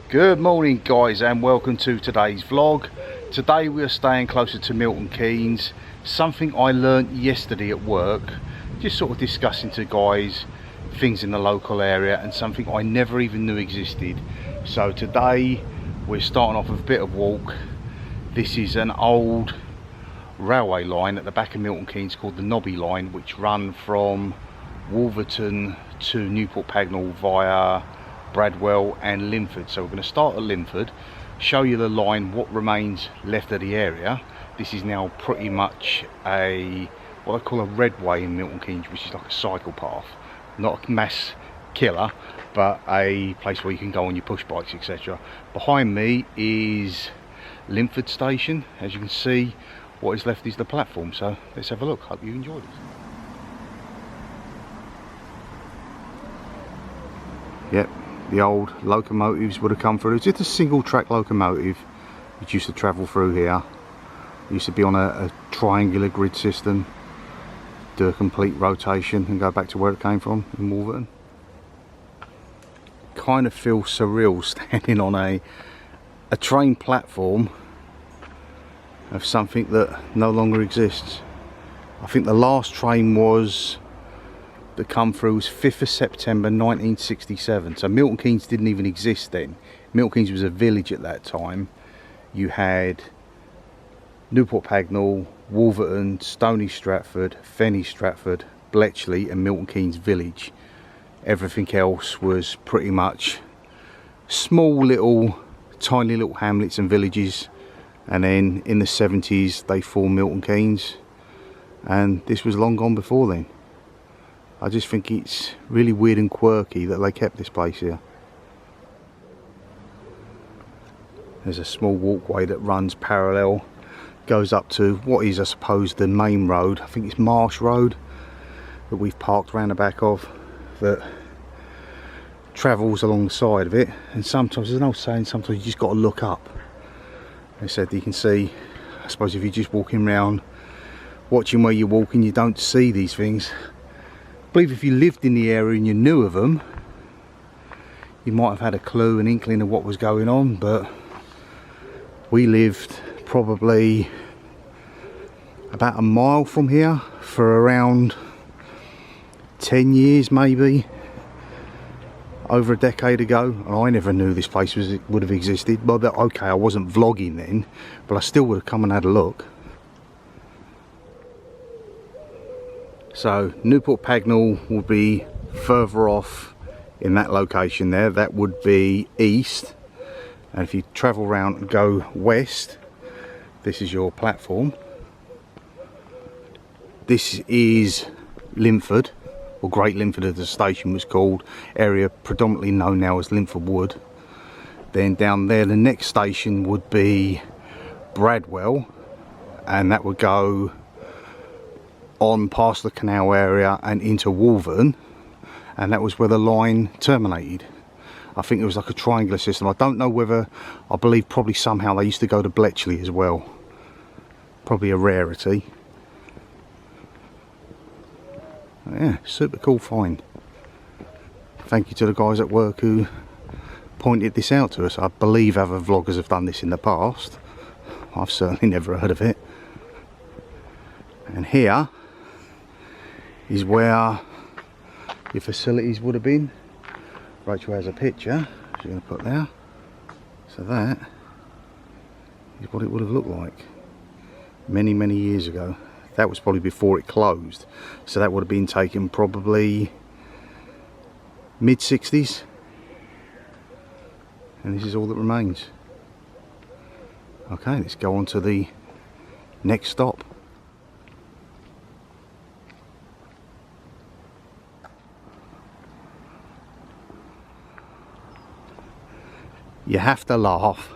Good morning guys, and welcome to today's vlog. Today we are staying closer to Milton Keynes. Something I learnt yesterday at work, just sort of discussing to guys things in the local area, and something I never even knew existed. So today we're starting off with a bit of walk. This is an old railway line at the back of Milton Keynes called the Nobby line, which run from Wolverton to Newport Pagnell via Bradwell and Linford. So we're going to start at Linford, show you the line, what remains left of the area. This is now pretty much a what I call a red way in Milton Keynes, which is like a cycle path, not a mass killer, but a place where you can go on your push bikes, etc. Behind me is Linford station. As you can see, what is left is the platform. So let's have a look. Hope you enjoyed it. Yep, the old locomotives would have come through. It's just a single track locomotive which used to travel through here. It used to be on a triangular grid system, do a complete rotation and go back to where it came from in Wolverton. Kind of feels surreal standing on a train platform of something that no longer exists. I think the last train that come through was 5th of September 1967. So Milton Keynes didn't even exist then. Milton Keynes was a village at that time. You had Newport Pagnell, Wolverton, Stony Stratford, Fenny Stratford, Bletchley and Milton Keynes village. Everything else was pretty much small little, tiny little hamlets and villages. And then in the 70s they formed Milton Keynes, and this was long gone before then. I just think it's really weird and quirky that they kept this place here. There's a small walkway that runs parallel, goes up to what is, I suppose, the main road. I think it's Marsh Road that we've parked around the back of, that travels along the side of it. And sometimes, there's an old saying, sometimes you just got to look up. They said you can see, I suppose if you're just walking around watching where you're walking, you don't see these things. I believe if you lived in the area and you knew of them, you might have had a clue, an inkling of what was going on. But we lived probably about a mile from here for around 10 years, maybe over a decade ago, and I never knew this place would have existed. Well, okay, I wasn't vlogging then, but I still would have come and had a look. So Newport Pagnell will be further off in that location there. That would be east, and if you travel around and go west, this is your platform. This is Linford, or Great Linford as the station was called, area predominantly known now as Linford Wood. Then down there the next station would be Bradwell, and that would go on past the canal area and into Wolverton, and that was where the line terminated. I think it was like a triangular system. I don't know whether, I believe probably somehow they used to go to Bletchley as well. Probably a rarity. Yeah, super cool find. Thank you to the guys at work who pointed this out to us. I believe other vloggers have done this in the past. I've certainly never heard of it. And here is where your facilities would have been. Rachel has a picture she's going to put there. So that is what it would have looked like many years ago. That was probably before it closed, so that would have been taken probably mid-60s, and this is all that remains. Okay, let's go on to the next stop. You have to laugh.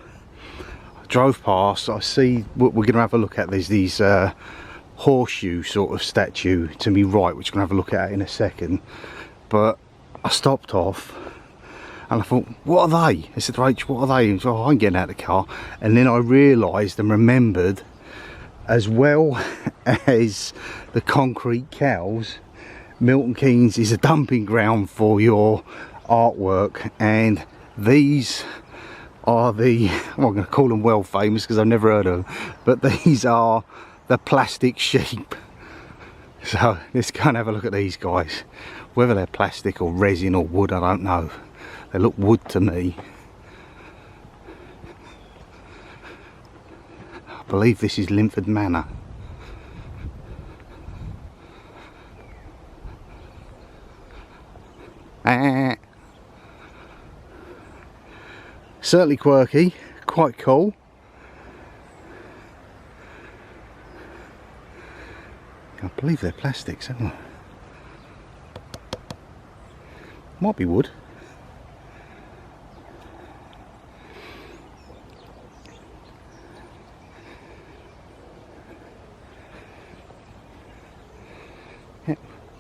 I drove past, I see what we're going to have a look at. There's these horseshoe sort of statue to me right, which we're going to have a look at in a second. But I stopped off and I thought, what are they? I said, Rach, what are they? So, oh, I'm getting out of the car. And then I realised and remembered, as well as the concrete cows, Milton Keynes is a dumping ground for your artwork, and these are the, I'm not going to call them well famous because I've never heard of them, but these are the plastic sheep. So let's go and have a look at these guys. Whether they're plastic or resin or wood, I don't know. They look wood to me. I believe this is Linford Manor. Certainly quirky, quite cool. I believe they're plastics, aren't they? Might be wood. Yeah,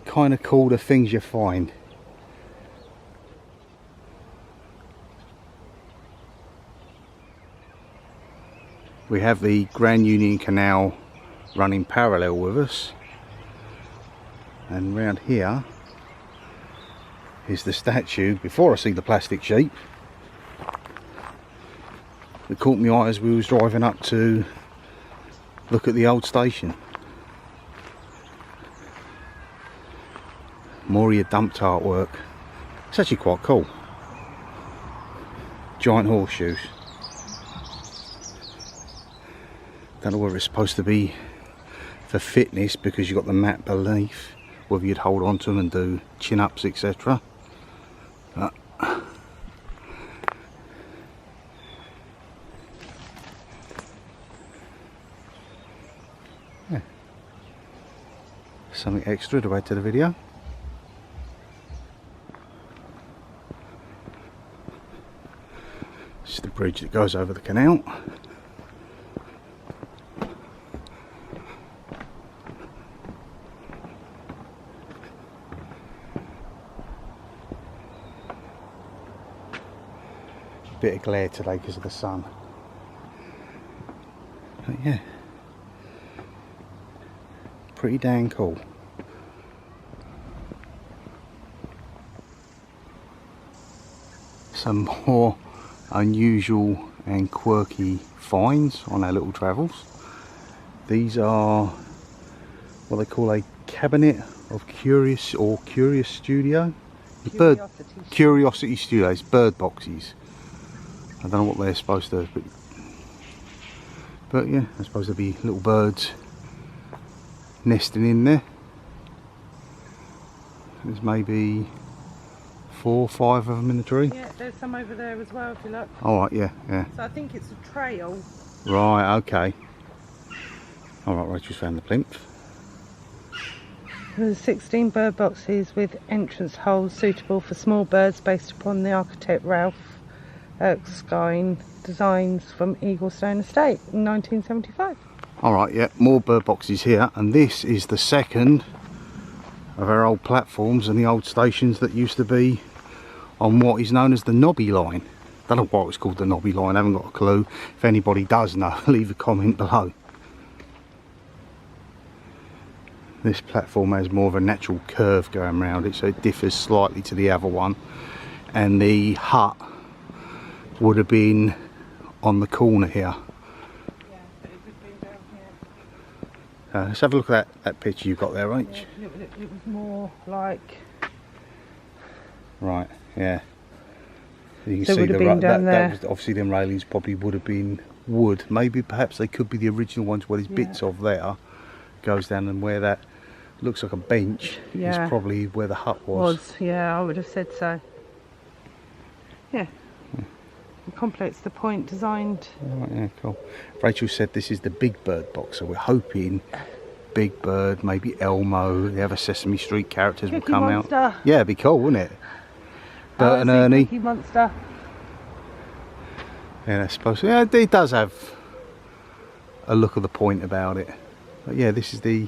kind of cool, the things you find. We have the Grand Union Canal running parallel with us, and round here is the statue. Before I see the plastic sheep, it caught my eye as we was driving up to look at the old station. More of your dumped artwork. It's actually quite cool. Giant horseshoes. Don't know whether it's supposed to be for fitness because you've got the mat beneath, whether you'd hold on to them and do chin-ups, etc. But yeah, something extra to add to the video. This is the bridge that goes over the canal. Bit of glare today because of the sun, but yeah, pretty dang cool. Some more unusual and quirky finds on our little travels. These are what they call a cabinet of curious studio. Curiosity studios, bird boxes. I don't know what they're supposed to, but yeah, they're supposed to be little birds nesting in there. There's maybe 4 or 5 of them in the tree. Yeah, there's some over there as well if you look. Alright, yeah. So I think it's a trail. Right, okay. Alright, Rachel's found the plinth. There's 16 bird boxes with entrance holes suitable for small birds based upon the architect Ralph Erskine designs from Eaglestone Estate in 1975. Alright, yeah, more bird boxes here, and this is the second of our old platforms and the old stations that used to be on what is known as the Nobby line. Don't know why it's called the Nobby line, I haven't got a clue. If anybody does know, leave a comment below. This platform has more of a natural curve going around it, so it differs slightly to the other one, and the hut would have been on the corner here. Yeah, but it would have been down here. Let's have a look at that picture you've got there, Rach. Yeah, it was more like... Right, yeah. You can So it see would have been down there. that was, obviously them railings probably would have been wood. Maybe perhaps they could be the original ones where there's bits of there. Goes down, and where that looks like a bench is probably where the hut was. Yeah, I would have said so. Yeah. Completes the point designed. Right, yeah, cool. Rachel said this is the Big Bird box, so we're hoping Big Bird, maybe Elmo, the other Sesame Street characters will come out. Yeah, it'd be cool, wouldn't it? Bert and Ernie. Cookie Monster. Yeah, that's supposed to. Yeah, it does have a look of the point about it. But yeah, this is the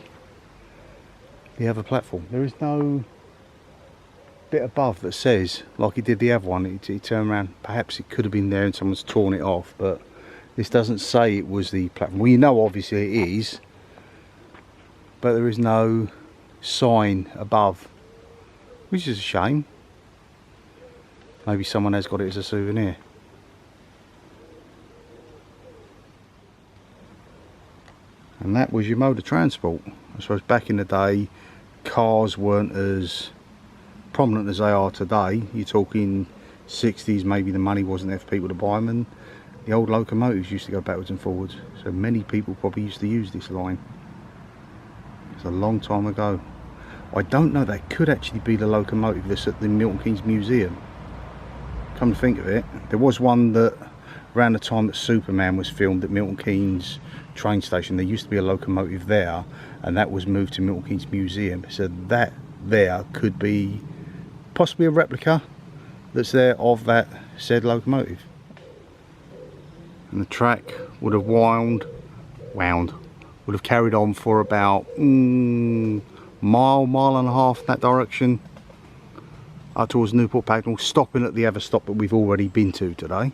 other platform. There is no bit above that says, like it did the other one, it turned around, perhaps it could have been there and someone's torn it off, but this doesn't say it was the platform. Well, you know obviously it is, but there is no sign above, which is a shame. Maybe someone has got it as a souvenir. And that was your mode of transport. I suppose back in the day, cars weren't as prominent as they are today. You're talking 60s, maybe the money wasn't there for people to buy them, and the old locomotives used to go backwards and forwards. So many people probably used to use this line. It's a long time ago. I don't know, that could actually be the locomotive that's at the Milton Keynes Museum. Come to think of it, there was one that around the time that Superman was filmed at Milton Keynes train station. There used to be a locomotive there, and that was moved to Milton Keynes Museum. So that there could be possibly a replica that's there of that said locomotive. And the track would have would have carried on for about mile and a half in that direction up towards Newport Pagnell, stopping at the other stop that we've already been to today.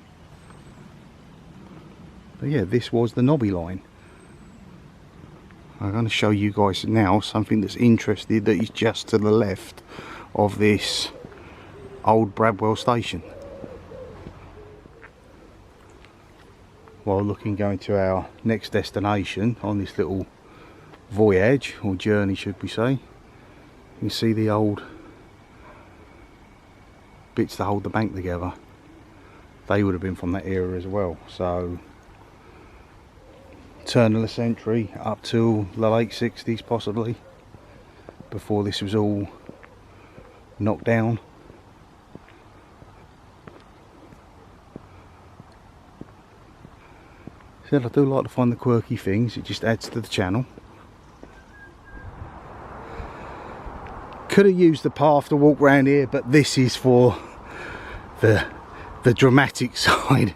But yeah, this was the Nobby line. I'm going to show you guys now something that's interesting, that is just to the left of this old Bradwell station. While going to our next destination on this little voyage, or journey should we say, you can see the old bits that hold the bank together. They would have been from that era as well. So turn of the century up till the late 60s possibly, before this was all knocked down. I do like to find the quirky things, it just adds to the channel. Could have used the path to walk around here, but this is for the dramatic side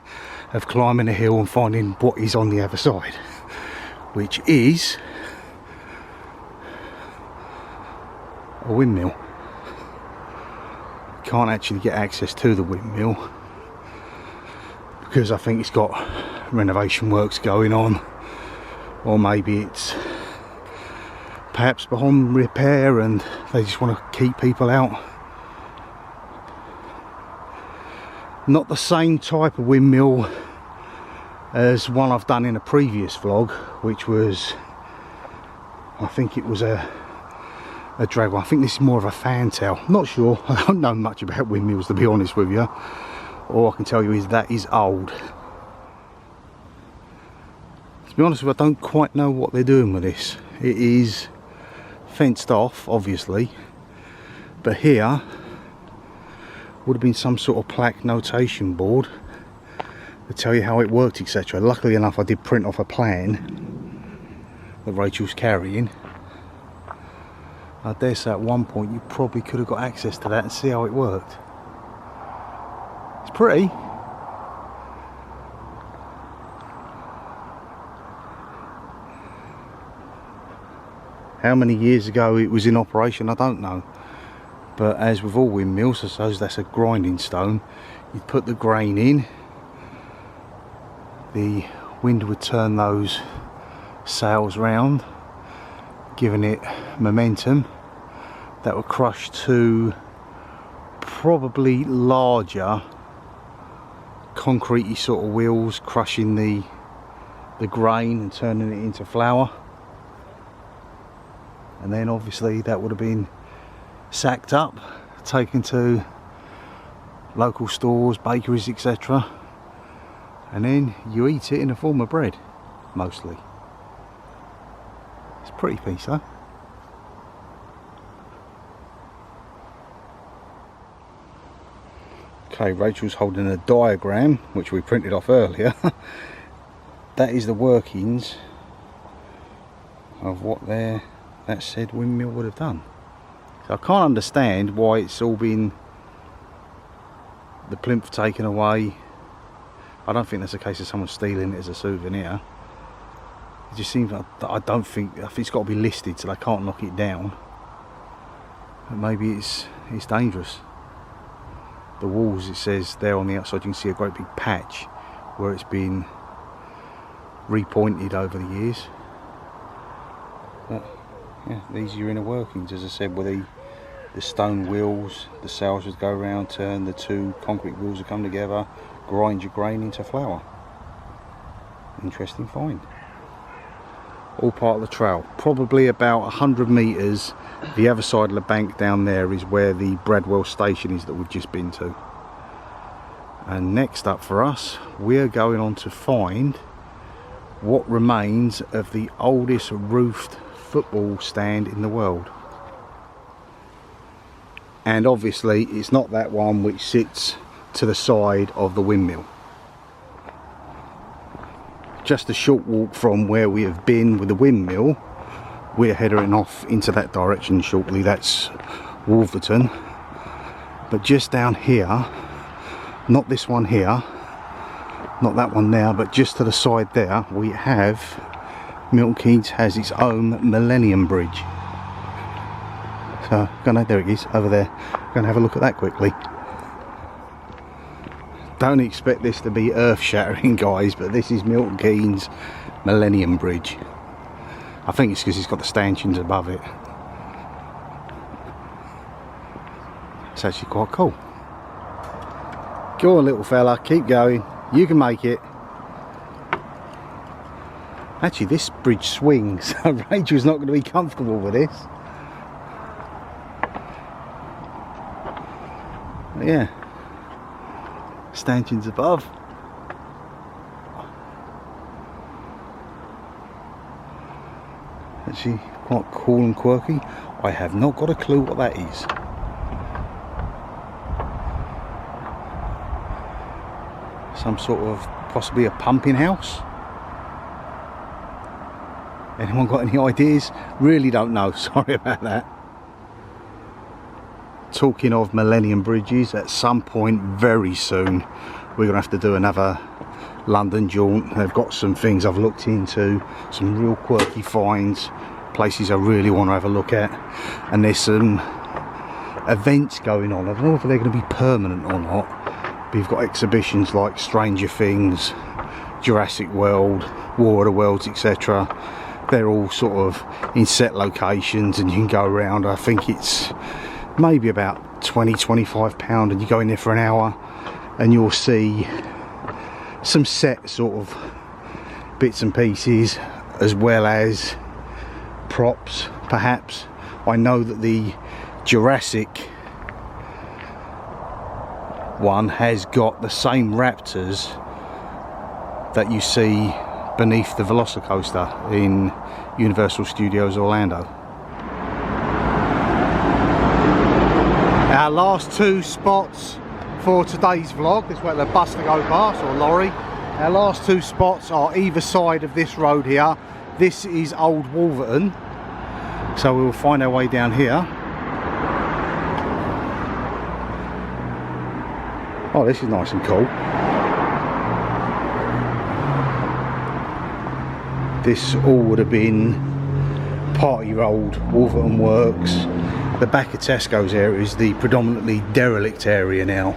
of climbing a hill and finding what is on the other side, which is a windmill. Can't actually get access to the windmill because I think it's got renovation works going on, or maybe it's perhaps beyond repair and they just want to keep people out. Not the same type of windmill as one I've done in a previous vlog, which was, I think it was a drag one. I think this is more of a fantail. Not sure, I don't know much about windmills to be honest with you. All I can tell you is that is old. To be honest with you, I don't quite know what they're doing with this. It is fenced off obviously, but here would have been some sort of plaque notation board to tell you how it worked, etc. Luckily enough I did print off a plan that Rachel's carrying. I dare say at one point you probably could have got access to that and see how it worked. It's pretty. How many years ago it was in operation, I don't know. But as with all windmills, I suppose that's a grinding stone. You'd put the grain in, the wind would turn those sails round, giving it momentum. That would crush to probably larger concrete-y sort of wheels, crushing the grain and turning it into flour. And then obviously that would have been sacked up, taken to local stores, bakeries, etc. And then you eat it in the form of bread, mostly. It's a pretty piece though. Okay, Rachel's holding a diagram, which we printed off earlier. That is the workings of what that said windmill would have done. So I can't understand why it's all been, the plinth taken away. I don't think that's a case of someone stealing it as a souvenir. It just seems like, I think it's got to be listed so they can't knock it down. But maybe it's dangerous. The walls, it says there on the outside, you can see a great big patch where it's been repointed over the years. But yeah, these are your inner workings, as I said, where the stone wheels, the sails would go around, turn, the two concrete wheels would come together, grind your grain into flour. Interesting find. all part of the trail. Probably about 100 metres the other side of the bank down there is where the Bradwell station is that we've just been to. And next up for us, we're going on to find what remains of the oldest roofed football stand in the world. And obviously it's not that one which sits to the side of the windmill. Just a short walk from where we have been with the windmill, we're heading off into that direction shortly. That's Wolverton. But just down here, not this one here, not that one there, but just to the side there, we have Milton Keynes has its own Millennium Bridge. So there it is over there. Gonna have a look at that quickly. Don't expect this to be earth-shattering, guys, but this is Milton Keynes Millennium Bridge. I think it's because it's got the stanchions above it. It's actually quite cool. Go on, little fella, keep going. You can make it. Actually, this bridge swings. Rachel's not going to be comfortable with this. But yeah. Stanchions above. Actually quite cool and quirky. I have not got a clue what that is. Some sort of possibly a pumping house. Anyone got any ideas? Really don't know. Sorry about that. Talking of Millennium Bridges, at some point very soon we're gonna have to do another London jaunt. They've got some things I've looked into, some real quirky finds, places I really want to have a look at, and there's some events going on. I don't know whether they're going to be permanent or not, but you've got exhibitions like Stranger Things, Jurassic World, War of the Worlds, etc. They're all sort of in set locations and you can go around. I think it's maybe about £20–25, and you go in there for an hour and you'll see some set sort of bits and pieces as well as props perhaps. I know that the Jurassic one has got the same raptors that you see beneath the Velocicoaster in Universal Studios Orlando. Our last two spots for today's vlog, this way the bus to go past, or lorry. Our last two spots are either side of this road here. This is Old Wolverton, so we'll find our way down here. Oh, this is nice and cool. This all would have been part of your old Wolverton Works. The back of Tesco's area is the predominantly derelict area now,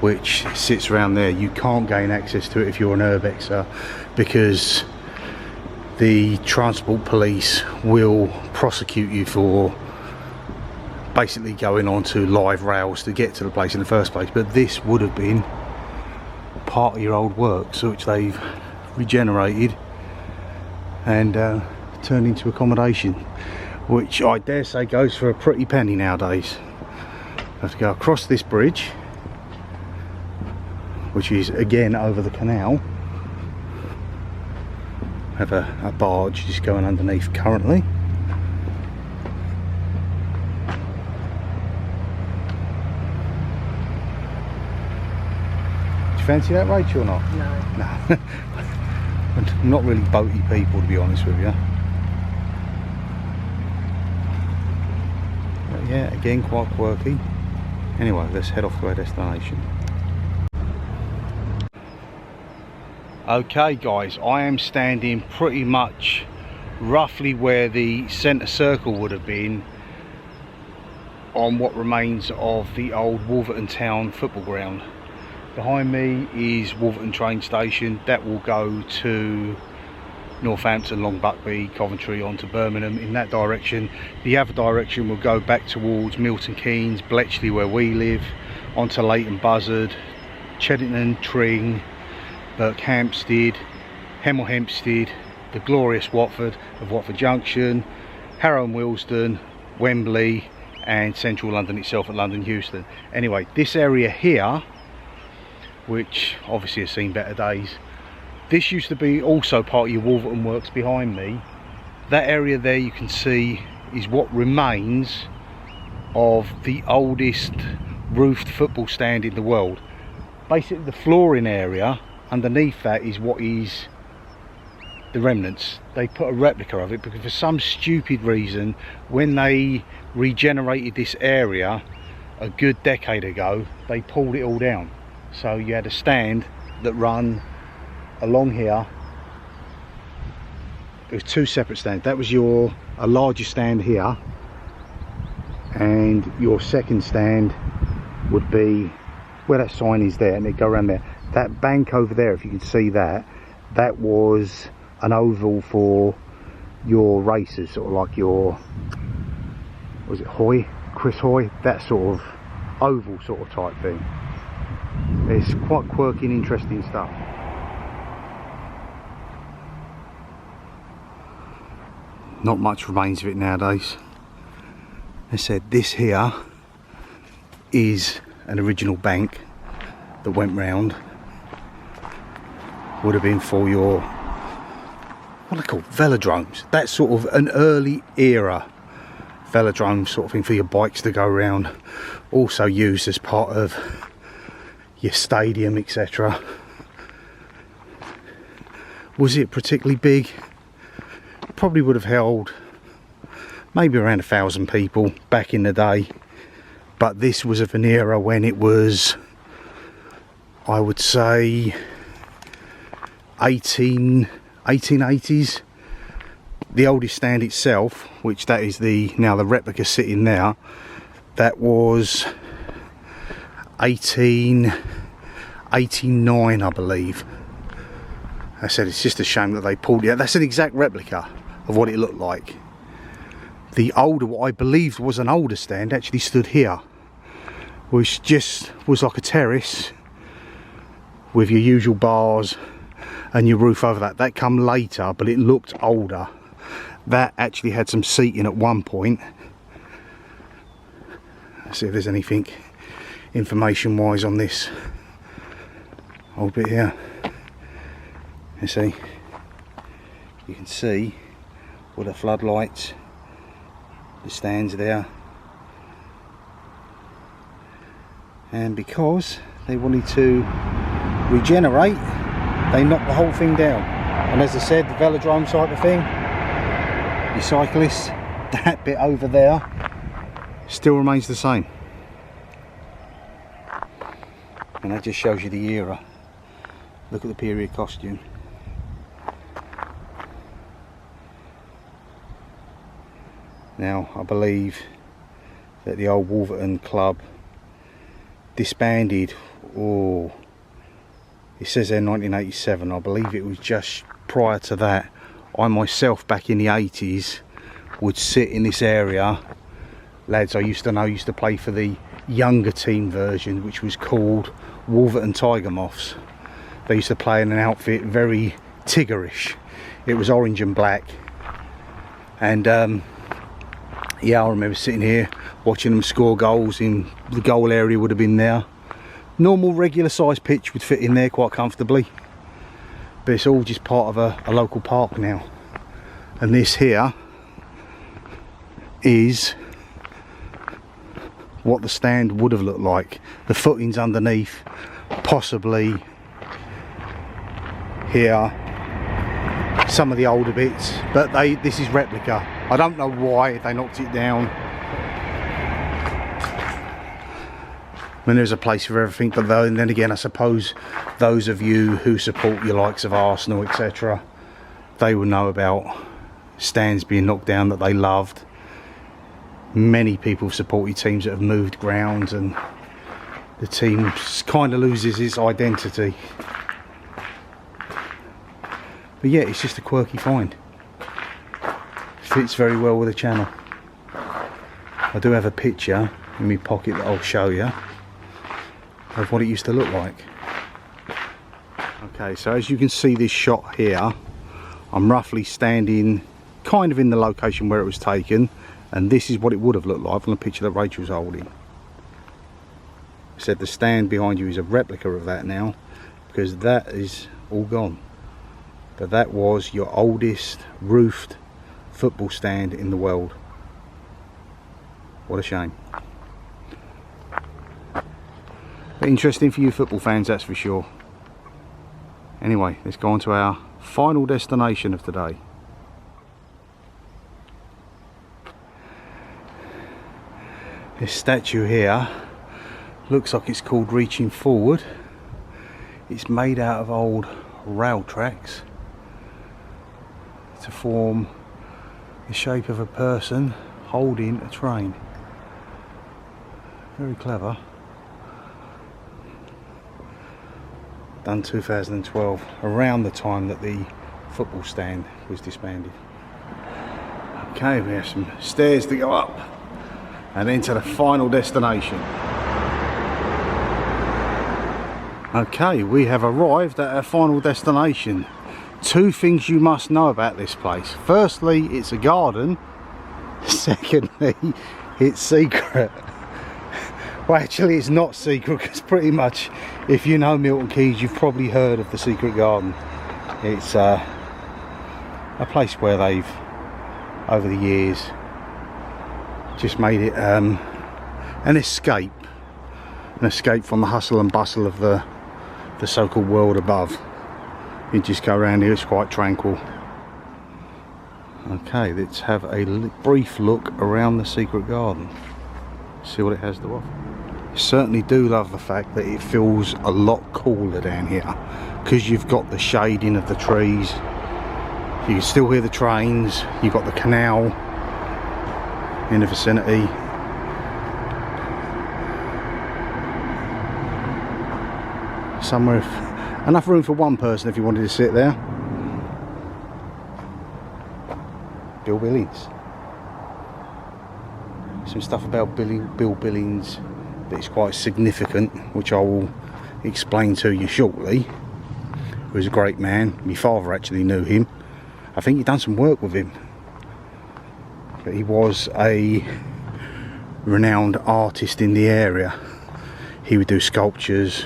which sits around there. You can't gain access to it if you're an urbexer because the transport police will prosecute you for basically going onto live rails to get to the place in the first place. But this would have been part of your old works, which they've regenerated and turned into accommodation, which I dare say goes for a pretty penny nowadays. I have to go across this bridge, which is again over the canal. Have a barge just going underneath currently. Do you fancy that, Rachel, or not? No. No. I'm not really boaty people, to be honest with you. But yeah, again quite quirky. Anyway, let's head off to our destination. Okay guys, I am standing pretty much roughly where the centre circle would have been on what remains of the old Wolverton Town football ground. Behind me is Wolverton train station. That will go to Northampton, Long Buckby, Coventry, onto Birmingham in that direction. The other direction will go back towards Milton Keynes, Bletchley where we live, onto Leighton Buzzard, Cheddington, Tring, Berkhampstead, Hemel Hempstead, the glorious Watford of Watford Junction, Harrow and Willesden, Wembley, and central London itself at London Euston. Anyway, this area here, which obviously has seen better days, this used to be also part of your Wolverton works behind me. That area there you can see is what remains of the oldest roofed football stand in the world. Basically the flooring area underneath that is what is the remnants. They put a replica of it because for some stupid reason, when they regenerated this area a good decade ago, they pulled it all down. So you had a stand that run along here. It was two separate stands. That was a larger stand here, and your second stand would be where that sign is there, and it'd go around there. That bank over there, if you can see that, that was an oval for your racers, sort of like your, was it Hoy, Chris Hoy, that sort of oval sort of type thing. It's quite quirky and interesting stuff. Not much remains of it nowadays. As I said, this here is an original bank that went round. Would have been for your, what are they called, velodromes. That's sort of an early era velodrome sort of thing for your bikes to go around. Also used as part of your stadium, etc. Was it particularly big? Probably would have held maybe around 1,000 people back in the day, but this was of an era when it was, I would say, 1880s. The oldest stand itself, which that is now the replica sitting there, that was 1889, I believe. I said it's just a shame that they pulled it out. That's an exact replica of what it looked like. The older, what I believed was an older stand, actually stood here, which just was like a terrace with your usual bars and your roof over that. That come later, but it looked older. That actually had some seating at one point. Let's see if there's anything information wise on this old bit here. You see, you can see all the floodlights, the stands there, and because they wanted to regenerate, they knocked the whole thing down. And as I said, the velodrome type of thing, your cyclists, that bit over there still remains the same, and that just shows you the era. Look at the period costume. Now I believe that the old Wolverton club disbanded, or it says there 1987. I believe it was just prior to that. I myself back in the 80s would sit in this area. Lads I used to know used to play for the younger team version, which was called Wolverton Tiger Moths. They used to play in an outfit very Tiggerish. It was orange and black, and yeah, I remember sitting here watching them score goals. In the goal area would have been there. Normal regular size pitch would fit in there quite comfortably, but it's all just part of a local park now. And this here is what the stand would have looked like. The footings underneath, possibly here, some of the older bits, but this is replica. I don't know why they knocked it down. I mean, there's a place for everything, but then again, I suppose those of you who support your likes of Arsenal, etc., they will know about stands being knocked down that they loved. Many people have supported teams that have moved grounds, and the team kind of loses its identity. But yeah, it's just a quirky find. Fits very well with the channel. I do have a picture in my pocket that I'll show you of what it used to look like. Okay, so as you can see this shot here, I'm roughly standing kind of in the location where it was taken, and this is what it would have looked like on the picture that Rachel's holding. I said the stand behind you is a replica of that now, because that is all gone. But that was your oldest roofed football stand in the world. What a shame. But interesting for you football fans, that's for sure. Anyway, let's go on to our final destination of today. This statue here looks like it's called Reaching Forward. It's made out of old rail tracks to form the shape of a person holding a train. Very clever. Done 2012, around the time that the football stand was disbanded. Okay, we have some stairs to go up and into the final destination. Okay, we have arrived at our final destination. Two things you must know about this place. Firstly, it's a garden. Secondly, it's secret. Well, actually it's not secret, because pretty much if you know Milton Keynes, you've probably heard of the secret garden. It's a place where they've, over the years, just made it an escape from the hustle and bustle of the so-called world above. You just go around here, it's quite tranquil. Okay, let's have a brief look around the secret garden, see what it has to offer. Certainly do love the fact that it feels a lot cooler down here, because you've got the shading of the trees. You can still hear the trains. You've got the canal in the vicinity. Somewhere, enough room for one person if you wanted to sit there. Bill Billings. Some stuff about Bill Billings that is quite significant, which I will explain to you shortly. He was a great man. My father actually knew him. I think he'd done some work with him. But he was a renowned artist in the area. He would do sculptures,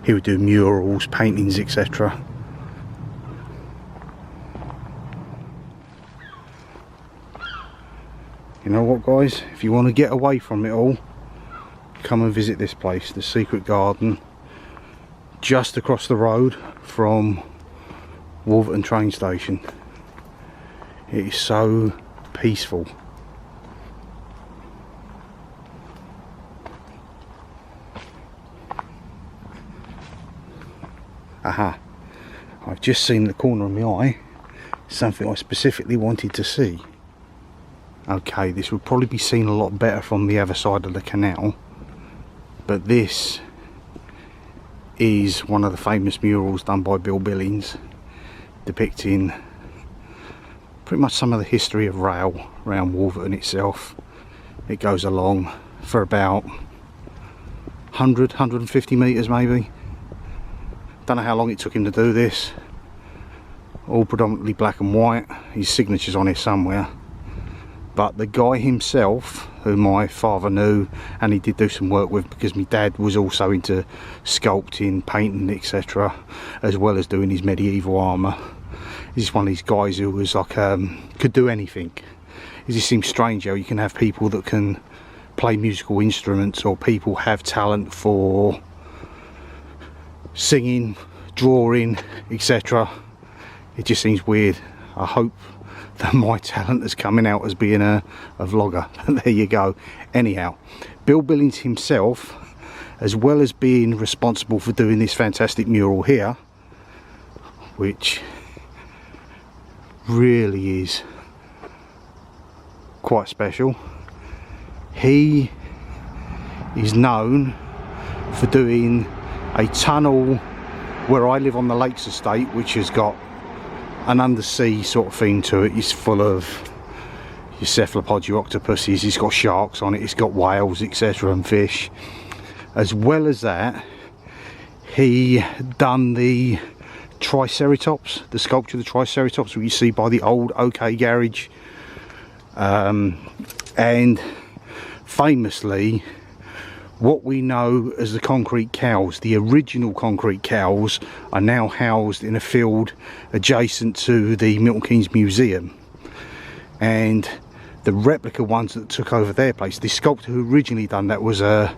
he would do murals, paintings, etc. You know what, guys, if you want to get away from it all, come and visit this place, the Secret Garden, just across the road from Wolverton train station. It is so peaceful. Aha, I've just seen the corner of my eye something I specifically wanted to see. Okay, this would probably be seen a lot better from the other side of the canal, but this is one of the famous murals done by Bill Billings, depicting pretty much some of the history of rail around Wolverton itself. It goes along for about 150 metres maybe. Don't know how long it took him to do this. All predominantly black and white. His signature's on here somewhere. But the guy himself, who my father knew and he did do some work with, because my dad was also into sculpting, painting, etc., as well as doing his medieval armour. He's one of these guys who was like, could do anything. It just seems strange how you can have people that can play musical instruments, or people have talent for singing, drawing, etc. It just seems weird. I hope that my talent is coming out as being a vlogger. There you go. Anyhow, Bill Billings himself, as well as being responsible for doing this fantastic mural here, which really is quite special, he is known for doing a tunnel where I live on the Lakes Estate, which has got an undersea sort of theme to it. It's full of your cephalopods, your octopuses, it's got sharks on it, it's got whales, etc., and fish. As well as that, he done the Triceratops, the sculpture of the Triceratops, which you see by the old OK garage. And famously, what we know as the concrete cows, the original concrete cows, are now housed in a field adjacent to the Milton Keynes Museum. And the replica ones that took over their place, the sculptor who originally done that was a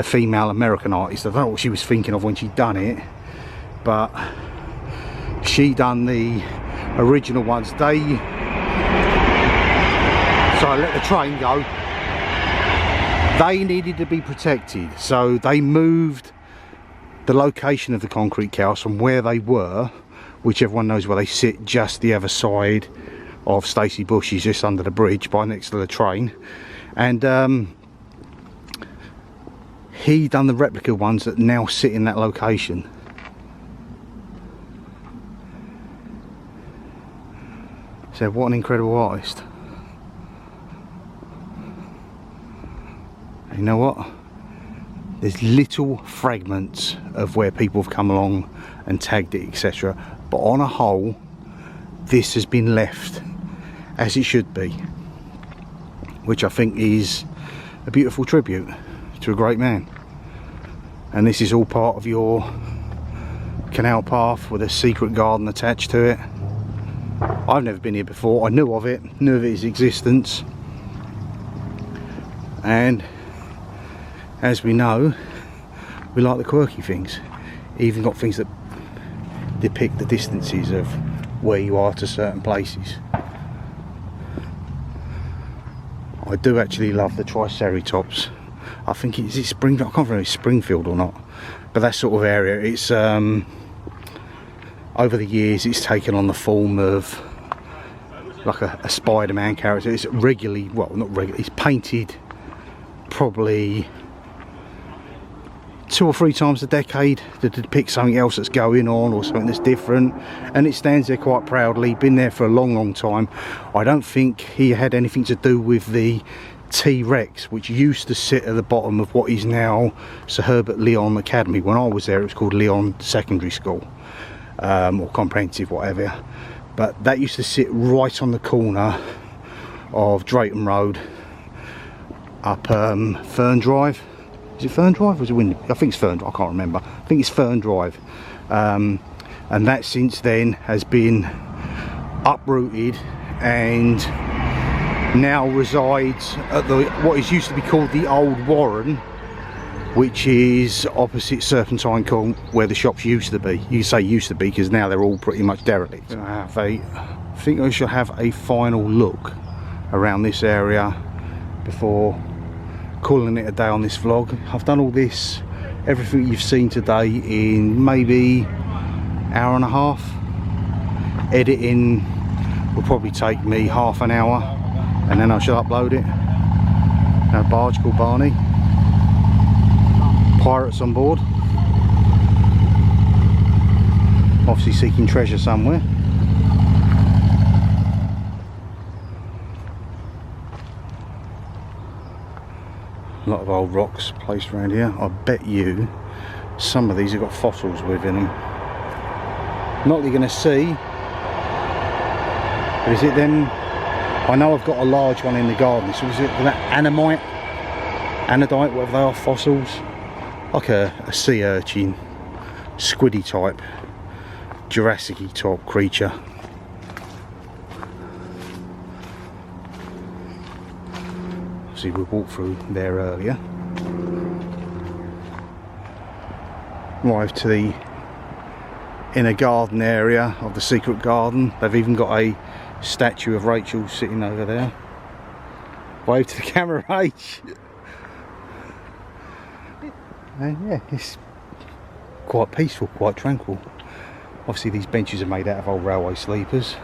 female American artist. I don't know what she was thinking of when she done it, but she done the original ones. Let the train go. They needed to be protected, so they moved the location of the concrete cows from where they were, which everyone knows where they sit, just the other side of Stacey Bushes, just under the bridge by next to the train. And he done the replica ones that now sit in that location. So what an incredible artist. You know what? There's little fragments of where people have come along and tagged it, etc. But on a whole, this has been left as it should be, which I think is a beautiful tribute to a great man. And this is all part of your canal path with a secret garden attached to it. I've never been here before. I knew of its existence, and as we know, we like the quirky things. Even got things that depict the distances of where you are to certain places. I do actually love the Triceratops. I think it's Springfield. I can't remember if it's Springfield or not, but that sort of area. It's over the years it's taken on the form of like a Spider-Man character. It's regularly, well, not regularly, it's painted probably 2 or 3 times a decade to depict something else that's going on or something that's different, and it stands there quite proudly. Been there for a long time. I don't think he had anything to do with the T-Rex, which used to sit at the bottom of what is now Sir Herbert Lyon Academy. When I was there, it was called Lyon Secondary School, or Comprehensive, whatever. But that used to sit right on the corner of Drayton Road up Fern Drive. Is it Fern Drive or is it Wind? I think it's Fern Drive, I can't remember. I think it's Fern Drive. And that since then has been uprooted and now resides at what is used to be called the Old Warren, which is opposite Serpentine Court where the shops used to be. You say used to be because now they're all pretty much derelict. I think I shall have a final look around this area before calling it a day on this vlog. I've done all this, everything you've seen today, in maybe hour and a half. Editing will probably take me half an hour, and then I shall upload it. A barge called Barney. Pirates on board. Obviously seeking treasure somewhere. A lot of old rocks placed around here. I bet you some of these have got fossils within them. Not that you're going to see, but is it them? I know I've got a large one in the garden. So is it that anodite, whatever they are, fossils? Like a sea urchin, squiddy type, Jurassic-y type creature. See, we walked through there earlier. Arrived to the inner garden area of the secret garden. They've even got a statue of Rachel sitting over there. Wave to the camera, Rach. And yeah, it's quite peaceful, quite tranquil. Obviously these benches are made out of old railway sleepers.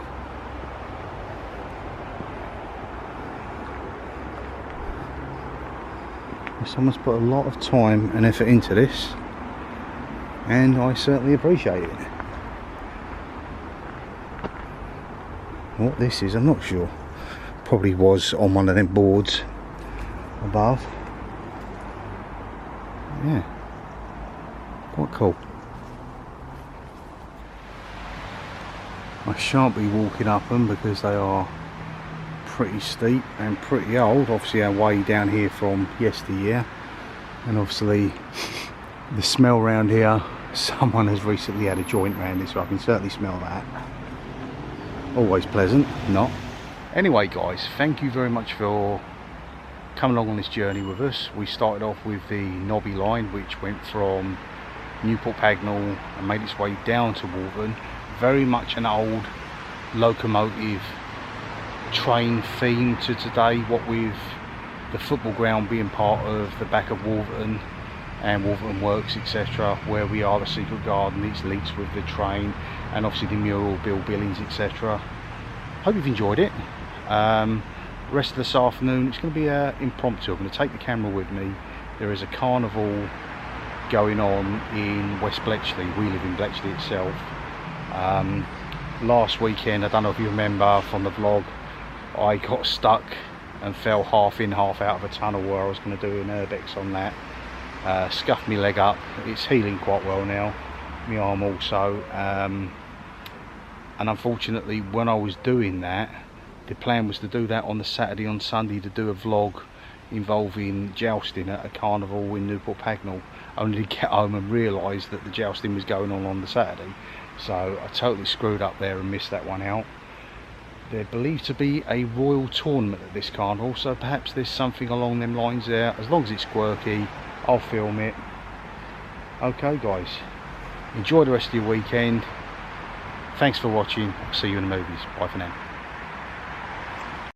Someone's put a lot of time and effort into this, and I certainly appreciate it. What this is, I'm not sure. Probably was on one of them boards above. Yeah, quite cool. I shan't be walking up them because they are pretty steep and pretty old. Obviously our way down here from yesteryear, and obviously the smell around here, someone has recently had a joint around this, so I can certainly smell that. Always pleasant, not. Anyway guys, thank you very much for coming along on this journey with us. We started off with the Nobby line, which went from Newport Pagnell and made its way down to Wolverton. Very much an old locomotive train theme to today, what with the football ground being part of the back of Wolverton and Wolverton Works, etc., where we are, the secret garden, its links with the train, and obviously the mural, Bill Billings, etc. Hope you've enjoyed it. Rest of this afternoon it's going to be impromptu. I'm going to take the camera with me. There is a carnival going on in West Bletchley. We live in Bletchley itself. Last weekend, I don't know if you remember from the vlog, I got stuck and fell half in, half out of a tunnel where I was going to do an urbex on that. Scuffed my leg up. It's healing quite well now, my arm also, and unfortunately when I was doing that, the plan was to do that on the Saturday, on Sunday to do a vlog involving jousting at a carnival in Newport Pagnell, only to get home and realise that the jousting was going on the Saturday. So I totally screwed up there and missed that one out. They're believed to be a royal tournament at this carnival, so perhaps there's something along them lines there. As long as it's quirky, I'll film it. Okay guys, enjoy the rest of your weekend. Thanks for watching. I'll see you in the movies. Bye for now.